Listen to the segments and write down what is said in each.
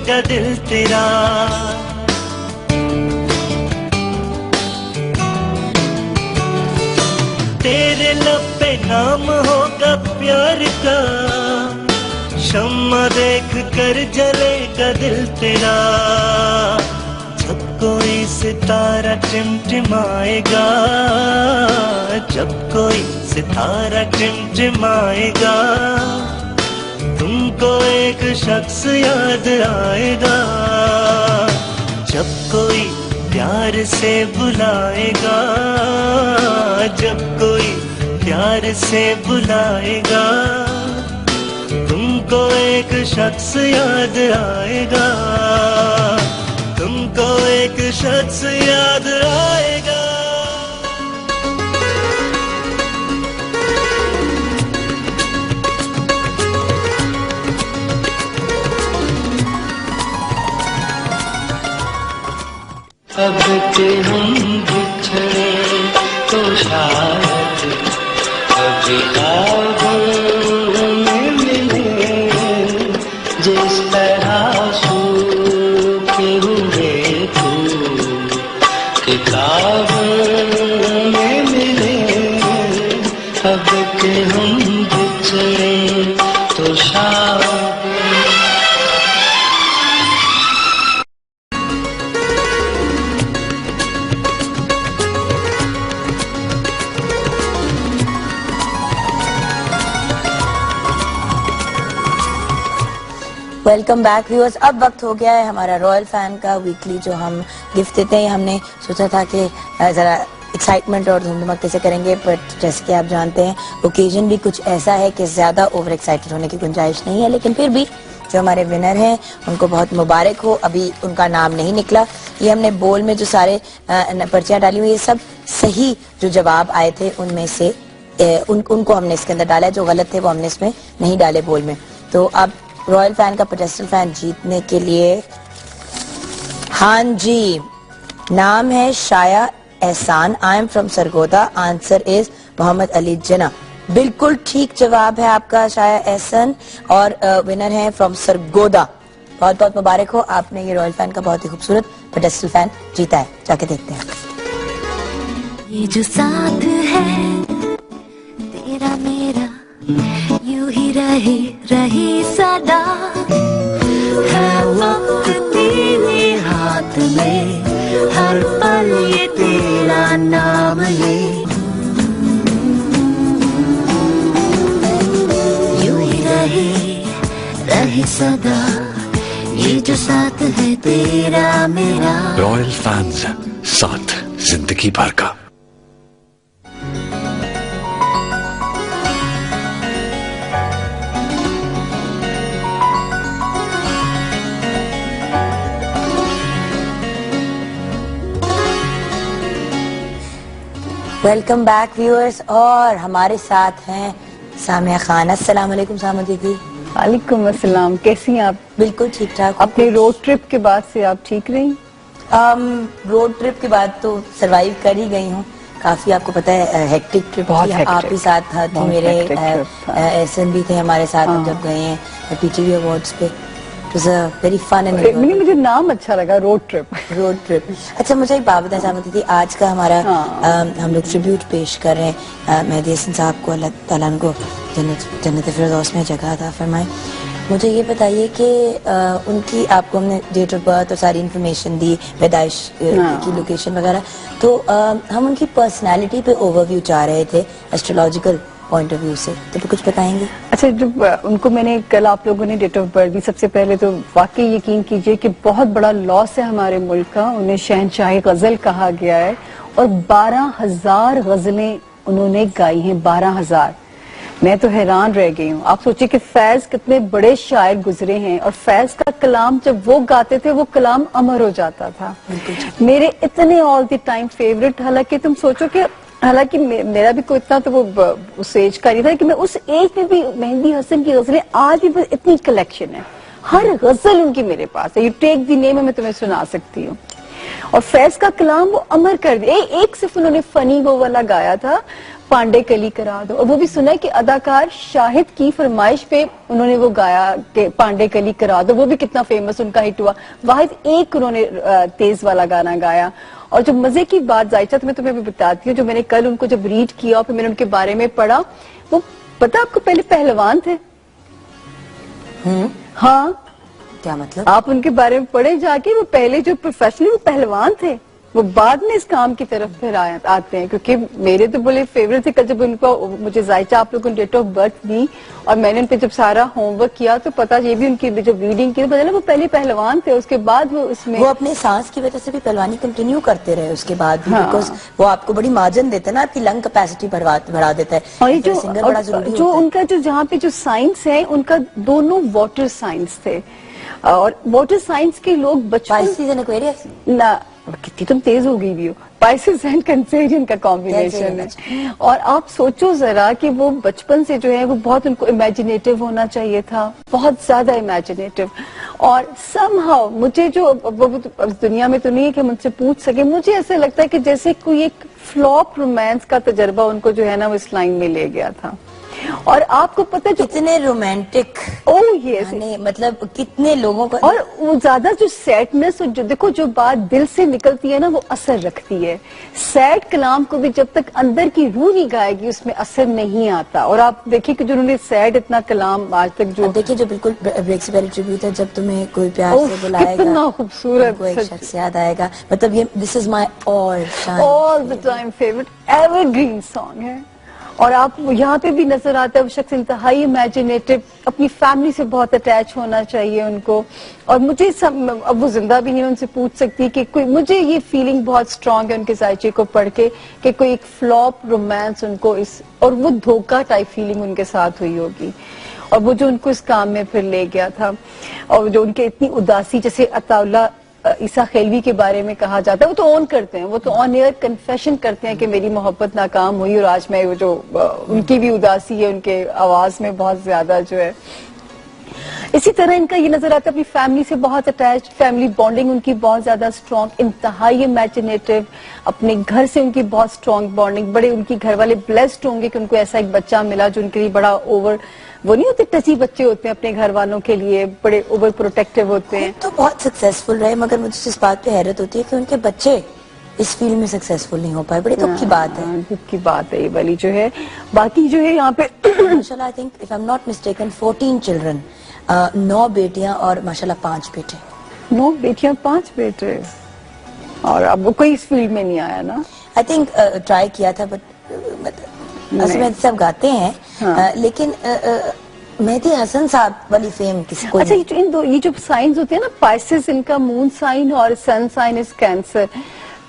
चलेगा दिल तेरा। तेरे लब पे नाम होगा प्यार का, शम्मा देख कर जलेगा दिल तेरा। जब कोई सितारा टिमटिमाएगा, जब कोई सितारा टिमटिमाएगा, तुमको एक शख्स याद आएगा। जब कोई प्यार से बुलाएगा, जब कोई प्यार से बुलाएगा, तुमको एक शख्स याद आएगा, तुमको एक शख्स याद आएगा। अब के हम बिछड़े तो शायद कभी ख्वाबों में मिले, जिस तरह सूखे हुए फूल के ख्वाबों में मिले। अब के हम बिछड़े तो शायद। Welcome back viewers. अब वक्त हो गया है हमारा रॉयल फैन का वीकली जो हम गिफ्ट देते हैं। हमने सोचा था कि जरा एक्साइटमेंट और धूम धमक्के से करेंगे, बट जैसे कि आप जानते हैं ओकेजन भी कुछ ऐसा है कि ज्यादा ओवर एक्साइटेड होने की गुंजाइश नहीं है। लेकिन फिर भी जो हमारे विनर हैं उनको बहुत मुबारक हो। अभी उनका नाम नहीं निकला। ये हमने बोल में जो सारे पर्चियां डाली हुई, ये सब सही जो जवाब आए थे उनमें से उनको हमने इसके अंदर डाला है। जो गलत थे वो हमने इसमें नहीं डाले बोल में। तो अब रॉयल फैन का पेडेस्टल फैन जीतने के लिए, हाँ जी, नाम है Shaya Ehsan. I am from Sargodha. Answer is Mohammad Ali Jinnah. बिल्कुल ठीक जवाब है आपका शाया एहसान, और विनर है फ्रॉम सरगोदा। बहुत बहुत मुबारक हो, आपने ये रॉयल फैन का बहुत ही खूबसूरत पेडेस्टल फैन जीता है। जाके देखते हैं। ये जो साथ है तेरा मेरा, यूं ही रही सदा, है वक्त तेरे हाथ में, हर पल ये तेरा नाम ले। यूं ही रही सदा, ये जो साथ है तेरा मेरा। रॉयल फैंस, साथ जिंदगी भर का। वेलकम बैक व्यूअर्स, और हमारे साथ हैं सामिया खान। अस्सलाम वालेकुम सामिया दीदी। वालेकुम अस्सलाम। कैसी हैं आप? बिल्कुल ठीक ठाक। अपने रोड ट्रिप के बाद से आप ठीक रही? रोड ट्रिप के बाद तो सरवाइव कर ही गई हूँ। काफी आपको पता है हेक्टिक ट्रिप बहुत थी। आप ही साथ थे मेरे, एहसन भी थे हमारे साथ हम जब गए हैं पीटीवी अवार्ड्स पे। वेरी फन एंड मुझे नाम अच्छा लगा, रोड ट्रिप। Road trip. अच्छा, मुझे एक बात बताएं सामिया दीदी, आज का हमारा हम लोग ट्रिब्यूट पेश कर रहे हैं मेहदी हसन साहब को। अल्लाह ताला उनको जन्नत फिरदौस में जगह अता फरमाए। मुझे ये बताइए कि उनकी आपको हमने डेट ऑफ बर्थ और सारी इन्फॉर्मेशन दी, पैदाइश की लोकेशन वगैरह, तो हम उनकी पर्सनालिटी पे ओवरव्यू चाह रहे थे एस्ट्रोलॉजिकल पॉइंट ऑफ व्यू से, तो कुछ बताएंगे? अच्छा, जब उनको मैंने कल आप लोगों ने डेट ऑफ बर्थ दी, सबसे पहले तो वाकई यकीन कीजिए कि बहुत बड़ा लॉस है हमारे मुल्क का। उन्हें शहनशाही गजल कहा गया है और 12,000 गजलें उन्होंने गाई हैं। 12,000। मैं तो हैरान रह गई हूँ। आप सोचिए कि फैज कितने बड़े शायर गुजरे हैं, और फैज का कलाम जब वो गाते थे वो कलाम अमर हो जाता था। मेरे इतने ऑल द टाइम फेवरेट, हालांकि तुम सोचो कि हालांकि मेरा भी कोई इतना तो वो उस एज का नहीं था कि मैं उस एज में भी मेहदी हसन की गजलें आज भी इतनी कलेक्शन है, हर गजल उनकी मेरे पास है। यू टेक दी नेम, मैं तुम्हें सुना सकती हूँ। और फैज का कलाम वो अमर कर दिया। एक सिर्फ उन्होंने फनी वो वाला गाया था, पांडे कली करा दो, और वो भी सुना है कि अदाकार शाहिद की फरमाइश पे उन्होंने वो गाया कि पांडे कली करा दो, वो भी कितना फेमस उनका हिट हुआ। वाहिद एक उन्होंने तेज वाला गाना गाया। और जो मजे की बात जायचा, तो मैं तुम्हें भी बताती हूँ, जो मैंने कल उनको जब रीड किया और फिर मैंने उनके बारे में पढ़ा, वो पता आपको पहले पहलवान थे। हाँ, क्या मतलब? आप उनके बारे में पढ़े जाके, वो पहले जो प्रोफेशनली वो पहलवान थे, वो बाद में इस काम की तरफ फिर आते हैं। क्योंकि मेरे तो बड़े फेवरेट थे। कल जब उनको मुझे जायचा आप लोगों ने डेट ऑफ बर्थ दी और मैंने उन पे जब सारा होमवर्क किया, तो पता ये भी उनकी जो रीडिंग की, तो पता चला वो पहले पहलवान थे। उसके बाद वो उसमें वो अपने सांस की वजह से भी पहलवानी कंटिन्यू करते रहे उसके बाद भी, हाँ। बिकॉज वो आपको बड़ी मार्जिन देता है ना, आपकी लंग कैपेसिटी बढ़ा देता है। और ये जो सिंगर बड़ा जरूरी जो होता है। उनका जो जहाँ पे जो साइंस है, उनका दोनों वाटर साइंस थे। और वाटर साइंस के लोग बचपन Pisces and Aquarius? ना, कितनी तुम तेज हो गई भी हो। पाइसेस एंड कैंसेरियन का कॉम्बिनेशन है। और आप सोचो जरा कि वो बचपन से जो है वो बहुत, उनको इमेजिनेटिव होना चाहिए था, बहुत ज्यादा इमेजिनेटिव। और समहाउ मुझे जो वो दुनिया में तो नहीं है कि मुझसे पूछ सके, मुझे ऐसा लगता है कि जैसे कोई एक फ्लॉप रोमांस का तजर्बा उनको जो है ना वो इस लाइन में ले गया था। और आपको पता है जो कितने रोमांटिक, ओह यस, मतलब कितने लोगों को, और वो ज्यादा जो सैडनेस, और जो देखो जो बात दिल से निकलती है ना वो असर रखती है। सैड कलाम को भी जब तक अंदर की रूह नहीं गाएगी उसमें असर नहीं आता। और आप देखिए कि जो उन्होंने सैड इतना कलाम आज तक जो देखिए जो बिल्कुल ब्रेक से पहले ट्रिब्यूट है, जब तुम्हें कोई प्यार से बुलाएगा, कितना खूबसूरत, कोई एक शख्स याद आएगा, मतलब ये this is my all the time favourite evergreen song है। और आप यहाँ पे भी नजर आता है वो शख्स इंतहाई इमेजिनेटिव, अपनी फैमिली से बहुत अटैच होना चाहिए उनको। और मुझे अब वो जिंदा भी नहीं, उनसे पूछ सकती कि कोई, मुझे ये फीलिंग बहुत स्ट्रांग है उनके जायचे को पढ़ के कि कोई एक फ्लॉप रोमांस उनको इस, और वो धोखा टाइप फीलिंग उनके साथ हुई होगी, और वो जो उनको इस काम में फिर ले गया था। और जो उनके इतनी उदासी, जैसे अताउल्ला ईसा खेलवी के बारे में कहा जाता है, वो तो ऑन करते हैं, वो तो ऑन एयर कन्फेशन करते हैं कि मेरी मोहब्बत नाकाम हुई और आज मैं, वो जो उनकी भी उदासी है उनके आवाज में बहुत ज्यादा जो है। इसी तरह इनका ये नजर आता है अपनी फैमिली से बहुत अटैच, फैमिली बॉन्डिंग उनकी बहुत ज्यादा स्ट्रॉन्ग, इंतहाई इमेजिनेटिव, अपने घर से उनकी बहुत स्ट्रॉन्ग बॉन्डिंग। बड़े उनकी घर वाले ब्लेस्ड होंगे कि उनको ऐसा एक बच्चा मिला जो उनके लिए बड़ा ओवर, वो नहीं होते टची बच्चे होते हैं अपने घर वालों के लिए, बड़े ओवर प्रोटेक्टिव होते हैं। तो बहुत सक्सेसफुल रहे, मगर मुझे जिस बात पे हैरत होती है कि उनके बच्चे इस फील्ड में सक्सेसफुल नहीं हो पाए, बड़ी दुख की बात है। दुख की बात है ये वाली जो है। बाकी जो है यहाँ पे माशाल्लाह, I think if I am not mistaken 14 children, 9 बेटियां और माशाल्लाह 5 बेटे। 9 बेटियां 5 बेटे, और अब वो कोई इस फील्ड में नहीं आया ना। आई थिंक ट्राई किया था, बट असल में सब गाते हैं। हाँ। लेकिन मेहदी हसन साहब वाली फेम किसी को अच्छा, नहीं। ये जो साइंस होते हैं ना, पाइसेस इनका मून साइन और sun sign is cancer.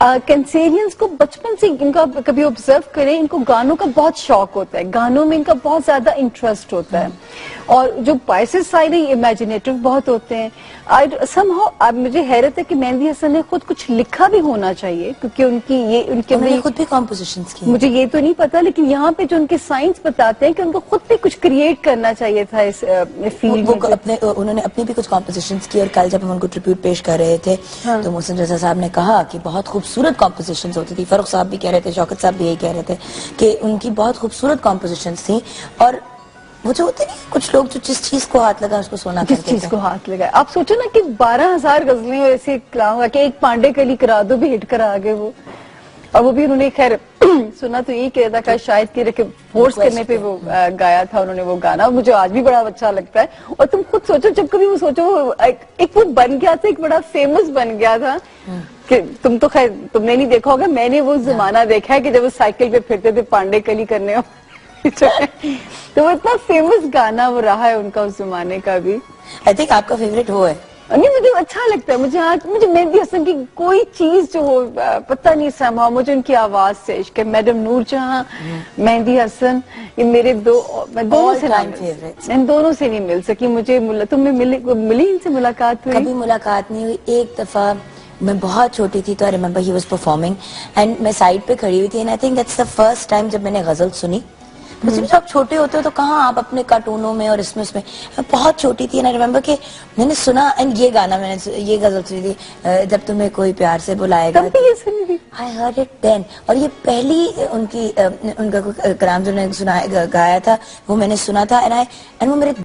Cancerians को बचपन से इनका कभी ऑब्जर्व करें, इनको गानों का बहुत शौक होता है, गानों में इनका बहुत ज्यादा इंटरेस्ट होता है। और जो पाइसेस साइन है इमेजिनेटिव बहुत होते हैं। समहाउ अब मुझे हैरत है कि मेहंदी हसन ने खुद कुछ लिखा भी होना चाहिए, क्योंकि उनकी ये उनके उन्होंने खुद भी कॉम्पोजिशंस की। मुझे ये तो नहीं पता, लेकिन यहाँ पे जो उनके साइंस बताते हैं कि उनको खुद भी कुछ क्रिएट करना चाहिए था इस फील्ड में। उन्होंने अपनी भी कुछ कॉम्पोजिशंस की, और कल जब हम उनको ट्रिब्यूट पेश कर रहे थे, हाँ। तो मोहसिन रजा साहब ने कहा कि बहुत खूबसूरत कॉम्पोजिशंस होती थी। फरूख साहब भी कह रहे थे, शौकत साहब भी यही कह रहे थे कि उनकी बहुत खूबसूरत कॉम्पोजिशंस थी। और वो जो होते नहीं, कुछ लोग जो जिस चीज को हाथ लगा उसको सोना जिस चीज को हाथ लगाए। आप सोचो ना कि 12,000 गजलें और ऐसे कलाम कि एक पांडे कली करा दो भी हिट करा आगे वो। और वो भी उन्होंने खैर सुना तो यही कह था शायद कि फोर्स करने पे वो गाया था उन्होंने वो गाना। मुझे आज भी बड़ा अच्छा लगता है। और तुम खुद सोचो, जब कभी वो सोचो एक वो बन गया था, एक बड़ा फेमस बन गया था कि तुम तो खैर तुमने नहीं देखा होगा, मैंने वो जमाना देखा है कि जब वो साइकिल पे फिरते थे पांडे कली करने तो वो इतना फेमस गाना वो रहा है उनका उस जमाने का भी। आई थिंक आपका फेवरेट हो है। नहीं, मुझे अच्छा लगता है। मुझे मेहंदी हसन की कोई चीज जो हो पता नहीं, समहाउ मुझे उनकी आवाज से इश्क है। मैडम नूरजहां, मेहंदी हसन, ये मेरे मैं दोनों से इन दोनों से नहीं मिल सकी। मुझे तुम्हें मिली इनसे मुलाकात हुई? कभी मुलाकात नहीं हुई। एक दफा मैं बहुत छोटी थी तो I remember he was performing and मैं साइड पे खड़ी हुई थी, and I think that's the first time जब मैंने गजल सुनी। वैसे भी जब आप छोटे होते हो तो कहाँ आप अपने कार्टूनों में और इसमें उसमें, मैं बहुत छोटी थी, ना रिमेम्बर कि मैंने सुना, एंड ये गाना मैंने ये गजल सुनी थी, जब तुम्हें कोई प्यार से बुलाएगा, तब भी ये सुनी थी। आई हर्ड इट देन, और ये पहली उनका कलाम जो उन्होंने सुनाया गाया था वो मैंने सुना था, एंड वो मेरे